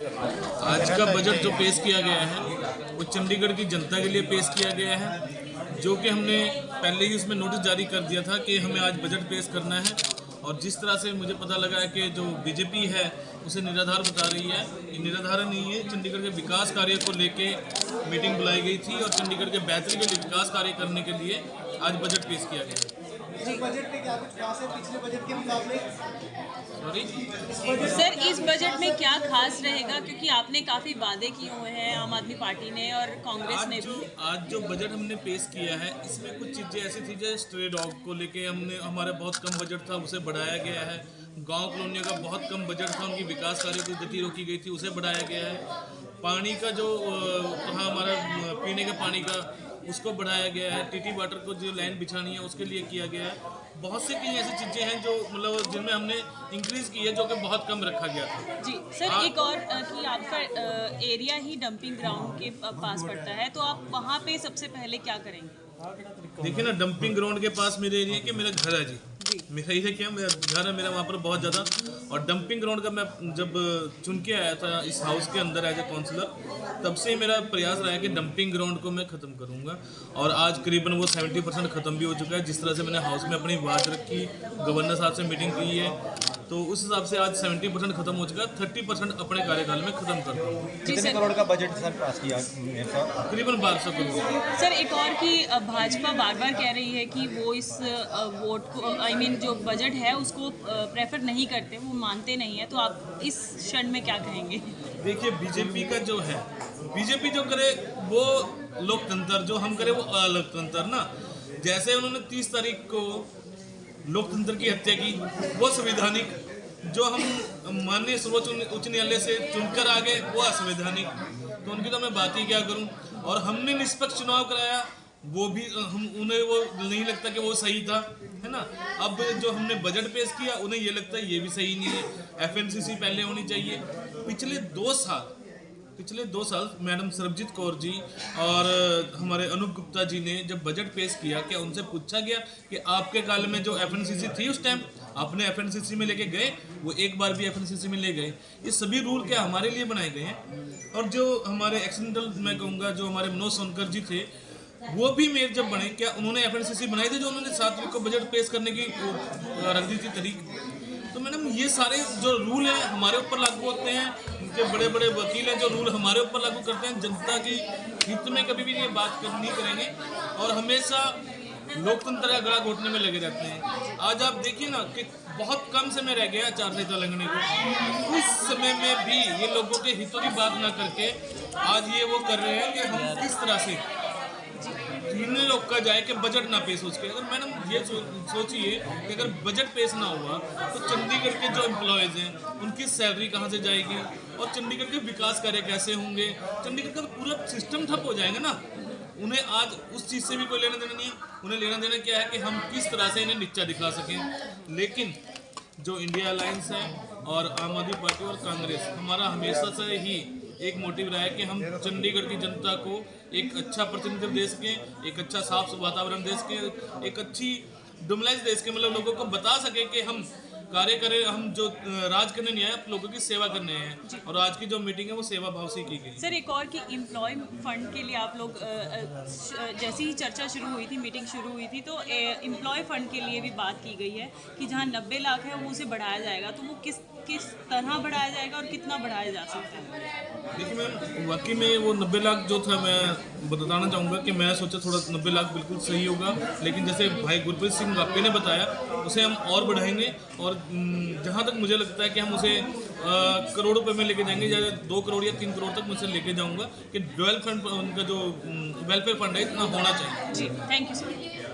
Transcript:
आज का बजट जो पेश किया गया है वो चंडीगढ़ की जनता के लिए पेश किया गया है, जो कि हमने पहले ही उसमें नोटिस जारी कर दिया था कि हमें आज बजट पेश करना है। और जिस तरह से मुझे पता लगा है कि जो बीजेपी है उसे निराधार बता रही है, ये निराधार नहीं है। चंडीगढ़ के विकास कार्य को लेके मीटिंग बुलाई गई थी और चंडीगढ़ के बेहतरी के लिए विकास कार्य करने के लिए आज बजट पेश किया गया है। बजट में क्या कुछ खास है पिछले बजट के मुकाबले? सर, इस बजट में क्या खास रहेगा, क्योंकि आपने काफी वादे किए हुए हैं आम आदमी पार्टी ने और कांग्रेस ने भी। आज जो बजट हमने पेश किया है इसमें कुछ चीज़ें ऐसी थी जो स्ट्रे डॉग को लेके हमारा बहुत कम बजट था, उसे बढ़ाया गया है। गांव कॉलोनियों का बहुत कम बजट था, उनकी विकास कार्य की गति रोकी गई थी, उसे बढ़ाया गया है। पानी का जो हमारा पीने के पानी का उसको बढ़ाया गया है। टीटी वाटर को जो लाइन बिछानी है उसके लिए किया गया है। बहुत से कई ऐसी चीज़ें हैं जो मतलब जिनमें हमने इंक्रीज की है, जो कि बहुत कम रखा गया था। जी सर, एक और कि आपका एरिया ही डंपिंग ग्राउंड के पास पड़ता है, तो आप वहाँ पे सबसे पहले क्या करेंगे? देखिए ना, डंपिंग ग्राउंड के पास मेरे एरिया के मेरा घर है जी। मेरा ये क्या, मेरा घर है, मेरा वहाँ पर बहुत ज़्यादा। और डंपिंग ग्राउंड का मैं जब चुन के आया था इस हाउस के अंदर एज ए काउंसलर, तब से मेरा प्रयास रहा है कि डंपिंग ग्राउंड को मैं ख़त्म करूँगा। और आज करीबन वो 70% ख़त्म भी हो चुका है। जिस तरह से मैंने हाउस में अपनी बात रखी, गवर्नर साहब से मीटिंग की है, तो उस हिसाब से आज 70% खत्म हो चुका है। 30% अपने कार्यकाल में खत्म कर दूँगा। कितने करोड़ का बजट सर पास किया? करीबन 1200 करोड़। सर, एक और कि भाजपा बार बार कह रही है कि वो इस वोट को जो बजट है उसको प्रेफर नहीं करते, वो मानते नहीं है, तो आप इस क्षण में क्या कहेंगे? देखिए, बीजेपी का जो है, बीजेपी जो करे वो लोकतंत्र, जो हम करे वो अलोकतंत्र ना। जैसे उन्होंने 30 तारीख को लोकतंत्र की हत्या की, वो संवैधानिक। जो हम माननीय सर्वोच्च उच्च न्यायालय से चुनकर आ गए वो असंवैधानिक। तो उनकी तो मैं बात ही क्या करूं। और हमने निष्पक्ष चुनाव कराया, वो भी उन्हें वो नहीं लगता कि वो सही था, है ना। अब जो हमने बजट पेश किया उन्हें ये लगता है ये भी सही नहीं है। एफएनसीसी पहले होनी चाहिए। पिछले दो साल मैडम सरबजीत कौर जी और हमारे अनूप गुप्ता जी ने जब बजट पेश किया, क्या उनसे पूछा गया कि आपके काल में जो एफएनसीसी थी उस टाइम आपने एफएनसीसी में लेके गए? वो एक बार भी एफएनसीसी में ले गए? ये सभी रूल क्या हमारे लिए बनाए गए हैं। और जो हमारे एक्सीडेंटल, मैं कहूँगा, जो हमारे मनोज सोनकर जी थे, वो भी मेयर जब बने, क्या उन्होंने एफएनसीसी बनाई थी जो उन्होंने 7 तारीख को बजट पेश करने की रख दी थी तारीख? तो मैडम, ये सारे जो रूल हैं हमारे ऊपर लागू होते हैं। उनके बड़े बड़े वकील हैं जो रूल हमारे ऊपर लागू करते हैं। जनता की हित में कभी भी ये बात नहीं करेंगे और हमेशा लोकतंत्र का गला घोटने में लगे रहते हैं। आज आप देखिए ना कि बहुत कम समय रह गया आचार संहिता उल्लंघने को। उस समय में भी ये लोगों के हितों की बात ना करके आज ये वो कर रहे हैं कि हम किस तरह से निर्णय रोका जाए कि बजट ना पेश हो सके। अगर मैडम ये सोचिए कि अगर बजट पेश ना हुआ तो चंडीगढ़ के जो एम्प्लॉयज़ हैं उनकी सैलरी कहाँ से जाएगी और चंडीगढ़ के विकास कार्य कैसे होंगे? चंडीगढ़ का पूरा सिस्टम ठप हो जाएगा ना। उन्हें आज उस चीज़ से भी कोई लेना देना नहीं है। उन्हें लेना देना क्या है कि हम किस तरह से इन्हें नीचा दिखा सकें। लेकिन जो इंडिया अलायंस है और आम आदमी पार्टी और कांग्रेस, हमारा हमेशा से ही एक मोटिव रहा है कि हम चंडीगढ़ की जनता को एक अच्छा प्रतिनिधित्व देश के, एक अच्छा साफ वातावरण देश के, एक अच्छी डोमिनाइज देश के, मतलब लोगों को बता सके कि हम कार्य करें, हम जो राज करने नहीं आए, लोगों की सेवा करने हैं। और आज की जो मीटिंग है वो सेवा भाव से की गई। सर, एक और कि एम्प्लॉय फंड के लिए आप लोग जैसे ही चर्चा शुरू हुई थी, मीटिंग शुरू हुई थी, तो एम्प्लॉय फंड के लिए भी बात की गई है कि जहां 90 लाख है वो उसे बढ़ाया जाएगा। तो वो किस तरह बढ़ाया जाएगा और कितना बढ़ाया जा सकता है? देखिए मैम, वाकई में वो 90 लाख जो था, मैं बताना चाहूँगा कि मैं सोचा थोड़ा 90 लाख बिल्कुल सही होगा, लेकिन जैसे भाई गुरप्रीत सिंह वाकई ने बताया उसे हम और बढ़ाएंगे। और जहाँ तक मुझे लगता है कि हम उसे करोड़ रुपए में लेके जाएंगे, या 2 करोड़ या 3 करोड़ तक मैं उसे लेके जाऊँगा कि डेवलपमेंट, उनका जो वेलफेयर फंड है इतना होना चाहिए। जी, थैंक यू सर।